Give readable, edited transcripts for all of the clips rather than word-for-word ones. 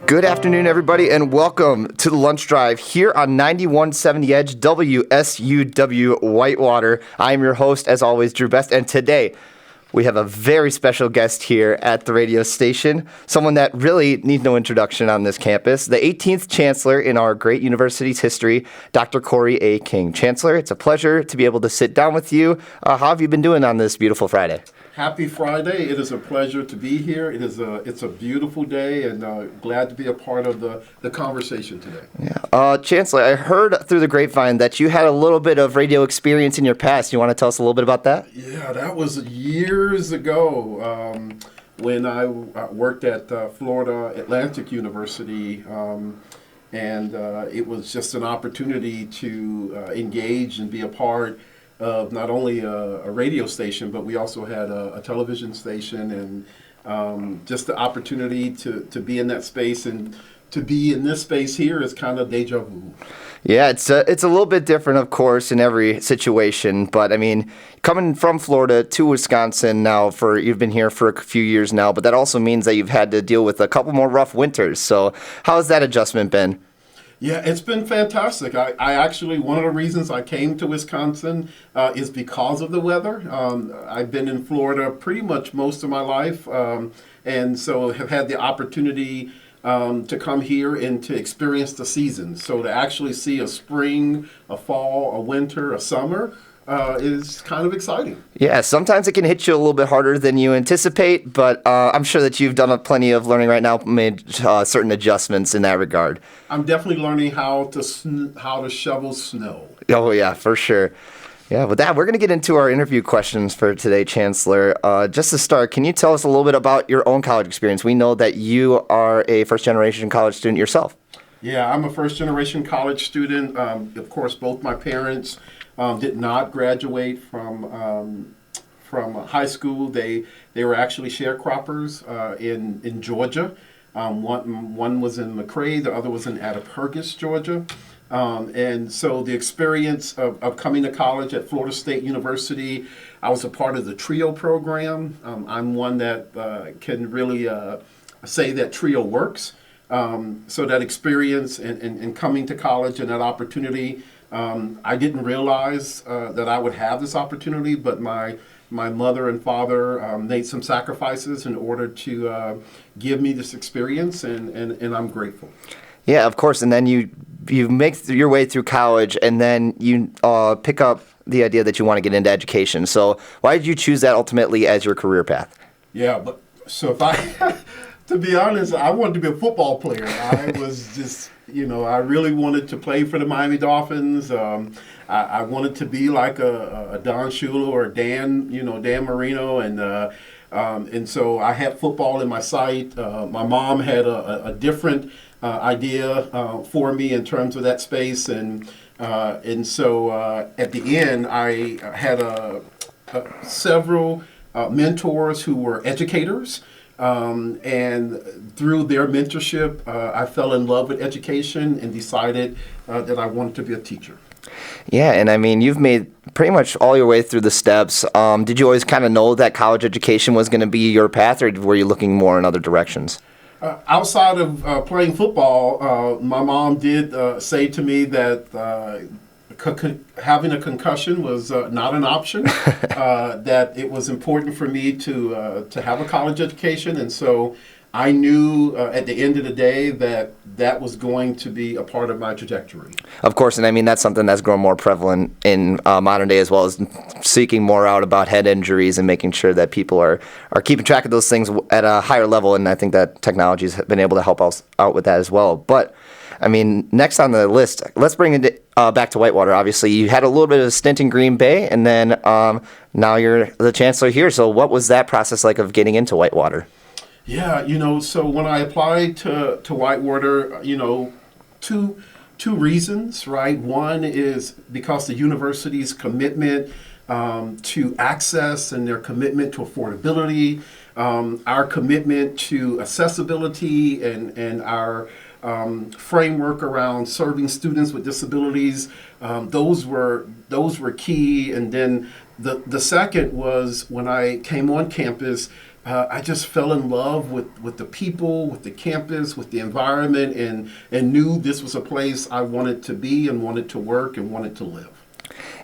Good afternoon, everybody, and welcome to the Lunch Drive here on 91.7 The Edge, WSUW Whitewater. I am your host, as always, Drew Best, and today we have a very special guest here at the radio station, someone that really needs no introduction on this campus, the 18th Chancellor in our great university's history, Dr. Corey A. King. Chancellor, it's a pleasure to be able to sit down with you. How have you been doing on this beautiful Friday? Happy Friday. It is a pleasure to be here. It's a beautiful day, and glad to be a part of the conversation today. Yeah. Chancellor, I heard through the grapevine that you had a little bit of radio experience in your past. You want to tell us a little bit about that? Yeah, that was years ago when I worked at Florida Atlantic University, and it was just an opportunity to engage and be a part of not only a radio station, but we also had a television station, and just the opportunity to be in that space and to be in this space here is kind of deja vu. Yeah, it's a little bit different, of course, in every situation. But I mean, coming from Florida to Wisconsin now, you've been here for a few years now, but that also means that you've had to deal with a couple more rough winters. So how has that adjustment been? Yeah, it's been fantastic. I actually, one of the reasons I came to Wisconsin is because of the weather. I've been in Florida pretty much most of my life, and so have had the opportunity to come here and to experience the seasons. So to actually see a spring, a fall, a winter, a summer is kind of exciting. Yeah, sometimes it can hit you a little bit harder than you anticipate, but I'm sure that you've done plenty of learning right now, made certain adjustments in that regard. I'm definitely learning how to shovel snow. Oh, yeah, for sure. Yeah, with that, we're going to get into our interview questions for today, Chancellor. Just to start, can you tell us a little bit about your own college experience? We know that you are a first-generation college student yourself. Yeah, I'm a first-generation college student. Of course, both my parents did not graduate from high school. They were actually sharecroppers in Georgia. One was in McRae, the other was in Attapurgis, Georgia. And so the experience of coming to college at Florida State University, I was a part of the TRIO program. I'm one that can really say that TRIO works. So that experience and coming to college and that opportunity, I didn't realize that I would have this opportunity, but my mother and father made some sacrifices in order to give me this experience, and I'm grateful. Yeah, of course. And then you make your way through college, and then you pick up the idea that you want to get into education. So why did you choose that ultimately as your career path? Yeah, but so if I, to be honest, I wanted to be a football player. I was just, I really wanted to play for the Miami Dolphins. I wanted to be like a Don Shula or Dan Marino, and so I had football in my sight. My mom had a different idea for me in terms of that space, and so at the end, I had several mentors who were educators. And through their mentorship, I fell in love with education and decided that I wanted to be a teacher. Yeah, and I mean, you've made pretty much all your way through the steps. Did you always kind of know that college education was going to be your path, or were you looking more in other directions? Outside of playing football, my mom did say to me that having a concussion was not an option, that it was important for me to have a college education. And so I knew at the end of the day that was going to be a part of my trajectory. Of course, and I mean, that's something that's grown more prevalent in modern day, as well as seeking more out about head injuries and making sure that people are keeping track of those things at a higher level. And I think that technology has been able to help us out with that as well. But I mean, next on the list, let's bring it back to Whitewater. Obviously, you had a little bit of a stint in Green Bay, and then now you're the chancellor here. So what was that process like of getting into Whitewater? Yeah, so when I applied to Whitewater, two reasons, right? One is because the university's commitment to access and their commitment to affordability, our commitment to accessibility, and our framework around serving students with disabilities. Those were key. And then the second was when I came on campus, I just fell in love with the people, with the campus, with the environment, and knew this was a place I wanted to be and wanted to work and wanted to live.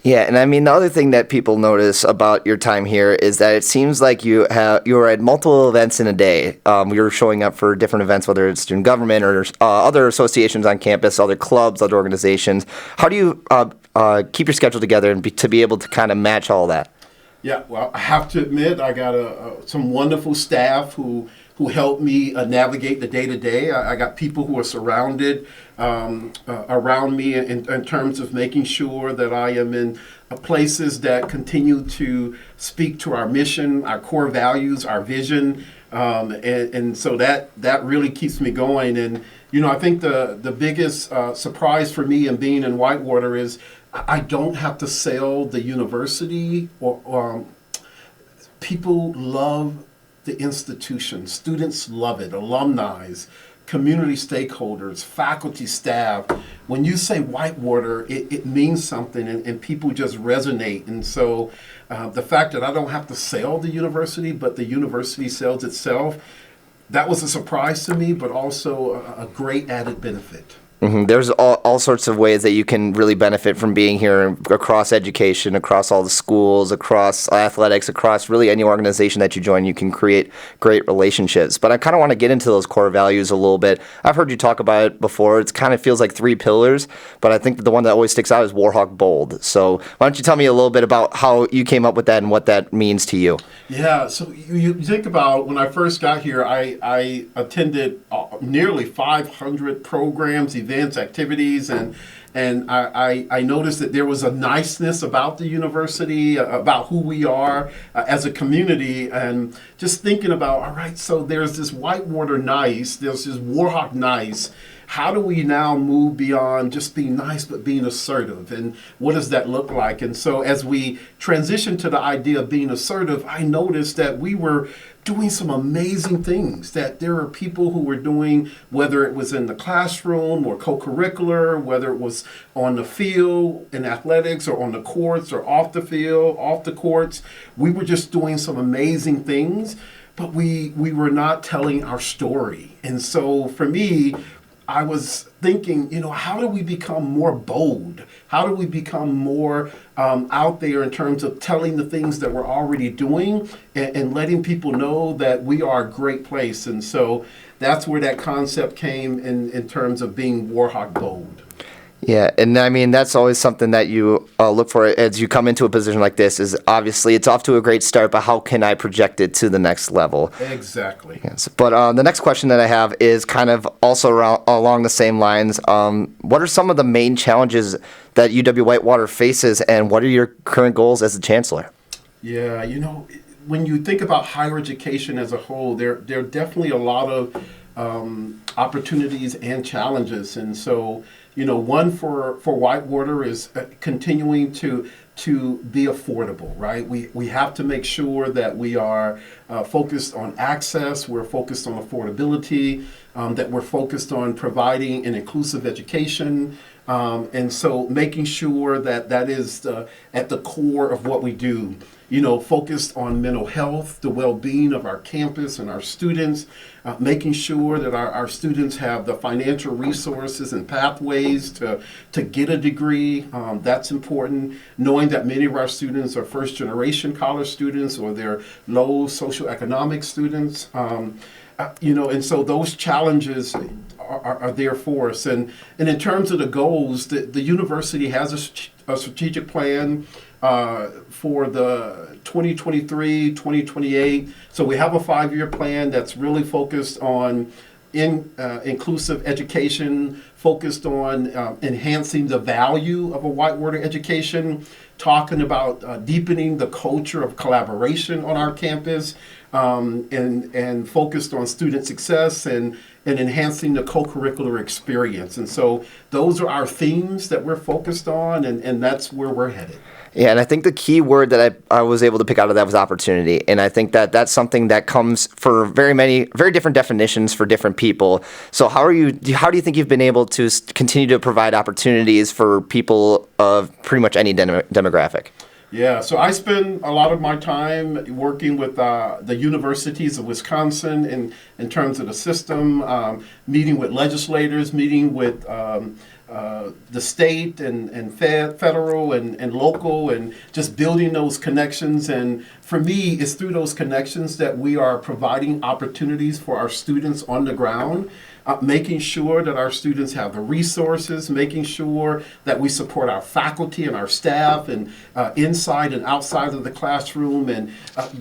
Yeah, and I mean the other thing that people notice about your time here is that it seems like you were at multiple events in a day. You're showing up for different events, whether it's student government or other associations on campus, other clubs, other organizations. How do you keep your schedule together and to be able to kind of match all that? Yeah, well, I have to admit, I got some wonderful staff who help me navigate the day to day. I got people who are surrounded around me in terms of making sure that I am in places that continue to speak to our mission, our core values, our vision, and so that really keeps me going. And I think the biggest surprise for me in being in Whitewater is I don't have to sell the university or people love the institution. Students love it. Alumni, community stakeholders, faculty, staff. When you say Whitewater, it means something, and people just resonate. And so the fact that I don't have to sell the university, but the university sells itself, that was a surprise to me, but also a great added benefit. Mm-hmm. There's all sorts of ways that you can really benefit from being here across education, across all the schools, across athletics, across really any organization that you join. You can create great relationships. But I kind of want to get into those core values a little bit. I've heard you talk about it before. It kind of feels like 3 pillars, but I think that the one that always sticks out is Warhawk Bold. So why don't you tell me a little bit about how you came up with that and what that means to you? Yeah, so you think about when I first got here, I attended nearly 500 programs, events, activities, and I noticed that there was a niceness about the university, about who we are as a community, and just thinking about, all right, so there's this Whitewater nice, there's this Warhawk nice. How do we now move beyond just being nice, but being assertive? And what does that look like? And so as we transitioned to the idea of being assertive, I noticed that we were doing some amazing things, that there are people who were doing, whether it was in the classroom or co-curricular, whether it was on the field in athletics or on the courts or off the field, off the courts, we were just doing some amazing things, but we were not telling our story. And so for me, I was thinking, how do we become more bold? How do we become more out there in terms of telling the things that we're already doing and letting people know that we are a great place? And so that's where that concept came in terms of being Warhawk Bold. Yeah, and I mean, that's always something that you look for as you come into a position like this is obviously it's off to a great start, but how can I project it to the next level? Exactly. Yes. But the next question that I have is kind of also along the same lines. What are some of the main challenges that UW-Whitewater faces, and what are your current goals as the chancellor? Yeah, when you think about higher education as a whole, there are definitely a lot of opportunities and challenges. And so, one for Whitewater is continuing to be affordable, right? We have to make sure that we are focused on access, we're focused on affordability, that we're focused on providing an inclusive education, and so making sure that is at the core of what we do. Focused on mental health, the well-being of our campus and our students, making sure that our students have the financial resources and pathways to get a degree. That's important. Knowing that many of our students are first-generation college students or they're low socioeconomic students. And so those challenges are there for us. And in terms of the goals, the university has a strategic plan for the 2023-2028. So we have a 5-year plan that's really focused on inclusive education, focused on enhancing the value of a Whitewater education, talking about deepening the culture of collaboration on our campus, and focused on student success and enhancing the co-curricular experience. And so those are our themes that we're focused on, and that's where we're headed. Yeah, and I think the key word that I was able to pick out of that was opportunity. And I think that that's something that comes for very different definitions for different people. So how do you think you've been able to continue to provide opportunities for people of pretty much any demographic? Yeah, so I spend a lot of my time working with the universities of Wisconsin in terms of the system, meeting with legislators, meeting with the state and federal and local, and just building those connections. And for me, it's through those connections that we are providing opportunities for our students on the ground. Making sure that our students have the resources, making sure that we support our faculty and our staff and inside and outside of the classroom, and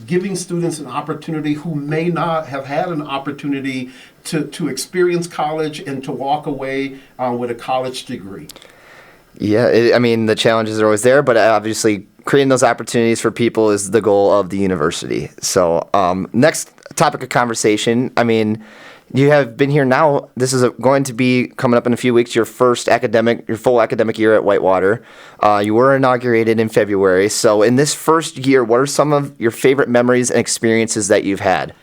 giving students an opportunity who may not have had an opportunity to experience college and to walk away with a college degree. Yeah, I mean, the challenges are always there, but obviously creating those opportunities for people is the goal of the university. So next topic of conversation, I mean, you have been here now. This is going to be coming up in a few weeks, your full academic year at Whitewater. You were inaugurated in February. So in this first year, what are some of your favorite memories and experiences that you've had?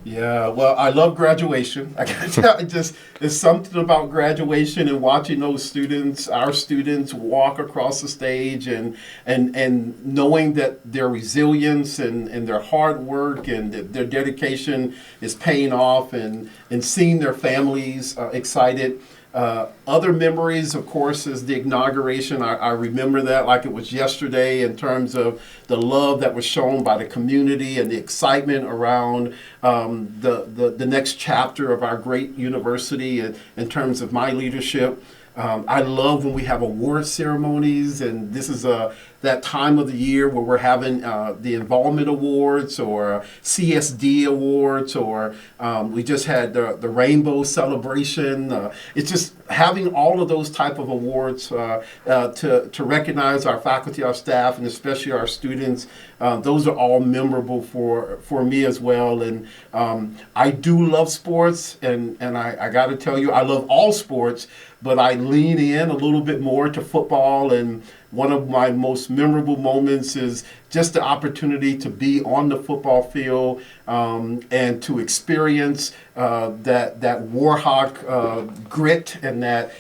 Yeah, well, I love graduation. It's something about graduation and watching those students, our students, walk across the stage, and knowing that their resilience and their hard work and their dedication is paying off, and seeing their families excited. Other memories, of course, is the inauguration. I remember that like it was yesterday, in terms of the love that was shown by the community and the excitement around the next chapter of our great university in terms of my leadership. I love when we have award ceremonies, and this is that time of the year where we're having the Involvement Awards or CSD Awards, or we just had the Rainbow Celebration. It's just having all of those type of awards to recognize our faculty, our staff, and especially our students. Those are all memorable for me as well. And I do love sports, and I got to tell you, I love all sports, but I lean in a little bit more to football. And one of my most memorable moments is just the opportunity to be on the football field and to experience that Warhawk grit and that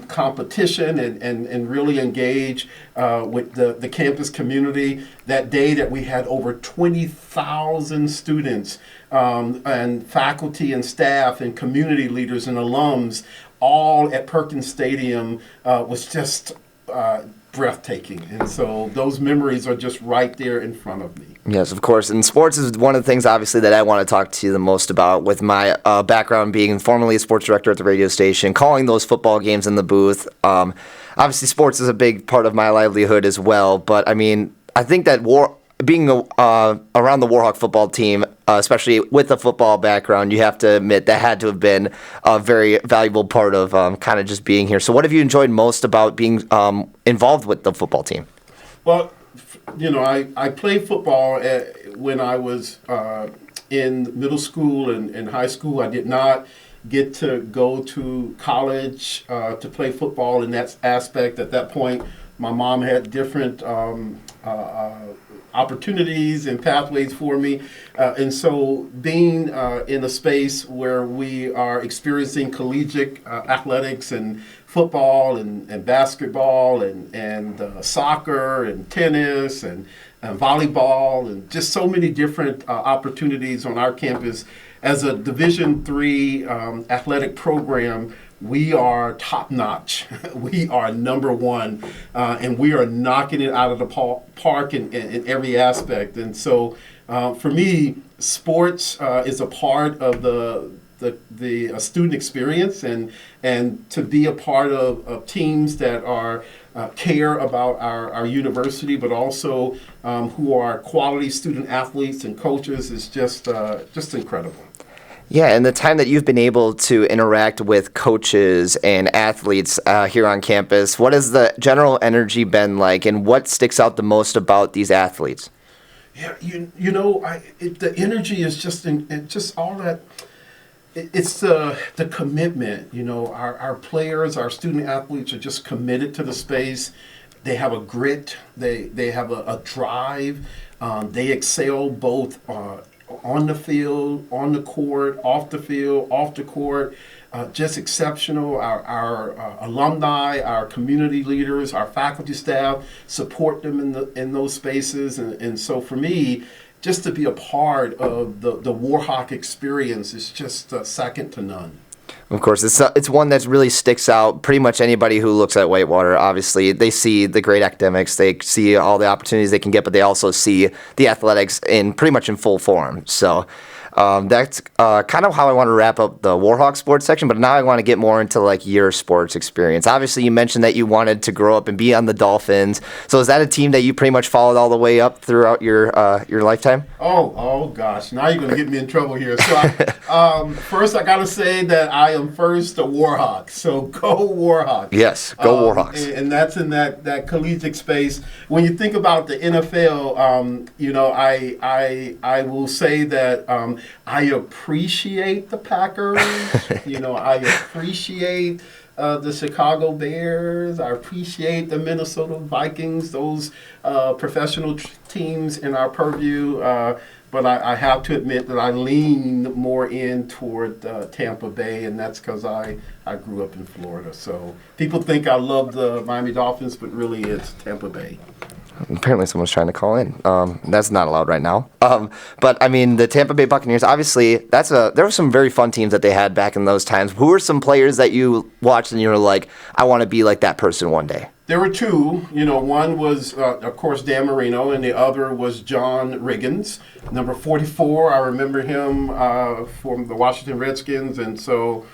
competition, and really engage with the campus community. That day that we had over 20,000 students and faculty and staff and community leaders and alums all at Perkins Stadium was just breathtaking. And so those memories are just right there in front of me. Yes, of course. And sports is one of the things, obviously, that I want to talk to you the most about, with my background being formerly a sports director at the radio station, calling those football games in the booth. Obviously, sports is a big part of my livelihood as well. But, I mean, I think that being around the Warhawk football team, especially with a football background, you have to admit that had to have been a very valuable part of kind of just being here. So what have you enjoyed most about being involved with the football team? Well, I played football when I was in middle school and high school. I did not get to go to college to play football in that aspect. At that point, my mom had different opportunities and pathways for me. And so being in a space where we are experiencing collegiate athletics and football and basketball and soccer and tennis and volleyball, and just so many different opportunities on our campus. As a Division III athletic program, we are top notch. We are number one, and we are knocking it out of the park in every aspect. And so, for me, sports is a part of the student experience, and to be a part of teams that are care about our university, but also who are quality student athletes and coaches, is just incredible. Yeah, and the time that you've been able to interact with coaches and athletes here on campus, what has the general energy been like, and what sticks out the most about these athletes? Yeah, the energy is just all that. It's the commitment. Our players, our student athletes are just committed to the space. They have a grit. They have a drive. They excel both on the field, on the court, off the field, off the court. just exceptional. Our alumni, our community leaders, our faculty staff support them in those spaces, and so for me, just to be a part of the Warhawk experience is just second to none. Of course, it's one that really sticks out. Pretty much anybody who looks at Whitewater, obviously, they see the great academics, they see all the opportunities they can get, but they also see the athletics in pretty much in full form. So that's kind of how I want to wrap up the Warhawk sports section, but now I want to get more into like your sports experience. Obviously, you mentioned that you wanted to grow up and be on the Dolphins. So is that a team that you pretty much followed all the way up throughout your lifetime? Oh gosh! Now you're gonna get me in trouble here. So, first I gotta say that I am first a Warhawk. So go Warhawks! Yes, go Warhawks. And that's in that collegiate space. When you think about the NFL, I will say that I appreciate the Packers. I appreciate the Chicago Bears. I appreciate the Minnesota Vikings, those professional teams in our purview. But I have to admit that I lean more in toward Tampa Bay, and that's because I grew up in Florida. So people think I love the Miami Dolphins, but really it's Tampa Bay. Apparently someone's trying to call in. That's not allowed right now. But I mean, the Tampa Bay Buccaneers, obviously, there were some very fun teams that they had back in those times. Who were some players that you watched and you were like, I want to be like that person one day? There were two. One was, of course, Dan Marino, and the other was John Riggins, number 44. I remember him from the Washington Redskins. And so,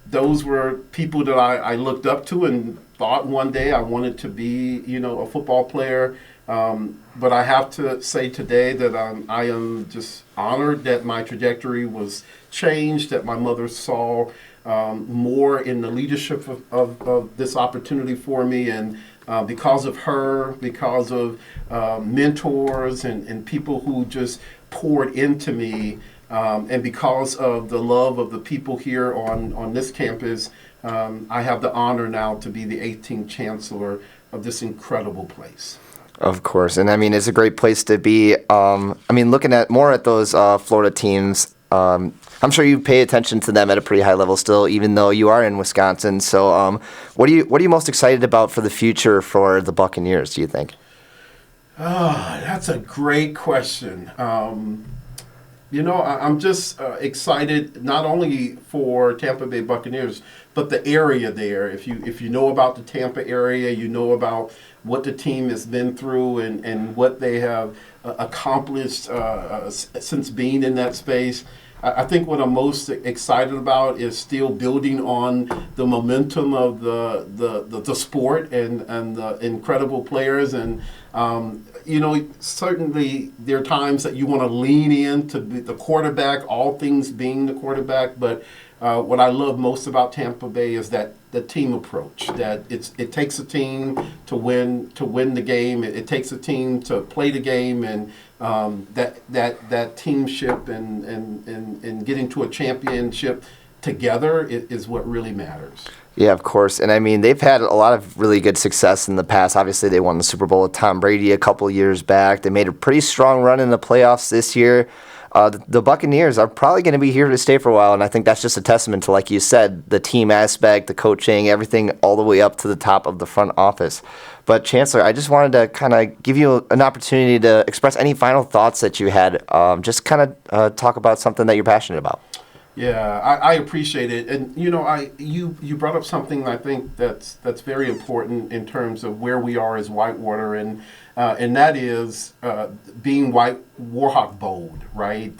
those were people that I looked up to and thought one day I wanted to be, a football player. But I have to say today that I am just honored that my trajectory was changed, that my mother saw more in the leadership of this opportunity for me. And because of her, because of mentors and people who just poured into me, and because of the love of the people here on this campus, I have the honor now to be the 18th chancellor of this incredible place. Of course. And I mean, it's a great place to be. Looking at those Florida teams, I'm sure you pay attention to them at a pretty high level still, even though you are in Wisconsin. So what are you most excited about for the future for the Buccaneers, do you think? That's a great question. I'm just excited not only for Tampa Bay Buccaneers, but the area there. If you know about the Tampa area, you know about what the team has been through and what they have accomplished since being in that space. I think what I'm most excited about is still building on the momentum of the sport and the incredible players. And certainly there are times that you want to lean into the quarterback, all things being the quarterback. But what I love most about Tampa Bay is that the team approach. That it takes a team to win the game. It takes a team to play the game, and that teamship and getting to a championship together is what really matters. Yeah, of course. And I mean, they've had a lot of really good success in the past. Obviously, they won the Super Bowl with Tom Brady a couple years back. They made a pretty strong run in the playoffs this year. The Buccaneers are probably going to be here to stay for a while, and I think that's just a testament to, like you said, the team aspect, the coaching, everything all the way up to the top of the front office. But Chancellor, I just wanted to kind of give you an opportunity to express any final thoughts that you had. Just kind of talk about something that you're passionate about. Yeah, I appreciate it, and you brought up something I think that's very important in terms of where we are as Whitewater, and that is being Warhawk bold, right?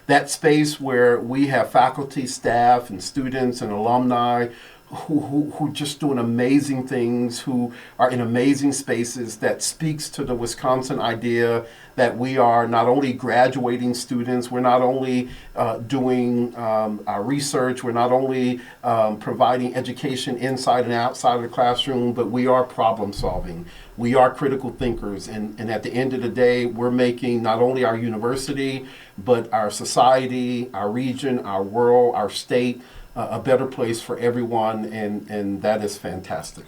That space where we have faculty, staff, and students and alumni who just doing amazing things, who are in amazing spaces, that speaks to the Wisconsin idea that we are not only graduating students, we're not only doing our research, we're not only providing education inside and outside of the classroom, but we are problem solving. We are critical thinkers, and at the end of the day, we're making not only our university, but our society, our region, our world, our state, a better place for everyone, and that is fantastic.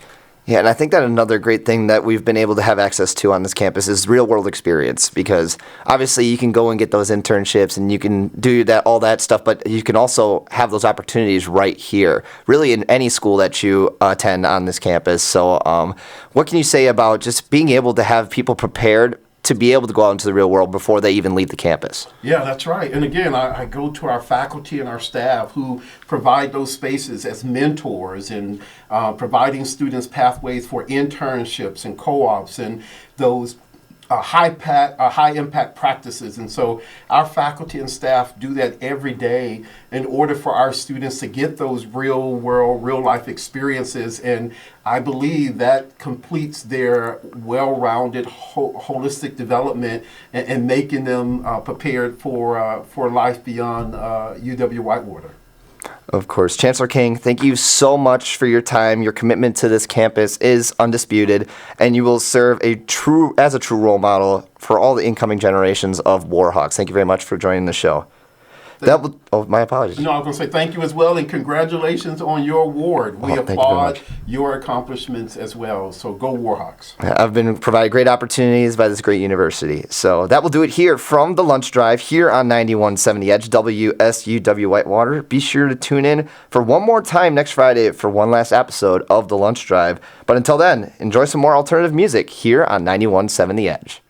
Yeah, and I think that another great thing that we've been able to have access to on this campus is real world experience, because obviously you can go and get those internships and you can do that all that stuff, but you can also have those opportunities right here, really in any school that you attend on this campus. So what can you say about just being able to have people prepared to be able to go out into the real world before they even leave the campus? Yeah, that's right. And again, I go to our faculty and our staff who provide those spaces as mentors and providing students pathways for internships and co-ops and those high impact practices. And so our faculty and staff do that every day in order for our students to get those real world, real life experiences. And I believe that completes their well-rounded, holistic development and making them prepared for life beyond UW-Whitewater. Of course. Chancellor King, thank you so much for your time. Your commitment to this campus is undisputed, and you will serve as a true role model for all the incoming generations of Warhawks. Thank you very much for joining the show. My apologies. No, I was going to say thank you as well, and congratulations on your award. We applaud your accomplishments as well. So go Warhawks. I've been provided great opportunities by this great university. So that will do it here from the Lunch Drive here on 91.7 The Edge, WSUW Whitewater. Be sure to tune in for one more time next Friday for one last episode of the Lunch Drive. But until then, enjoy some more alternative music here on 91.7 The Edge.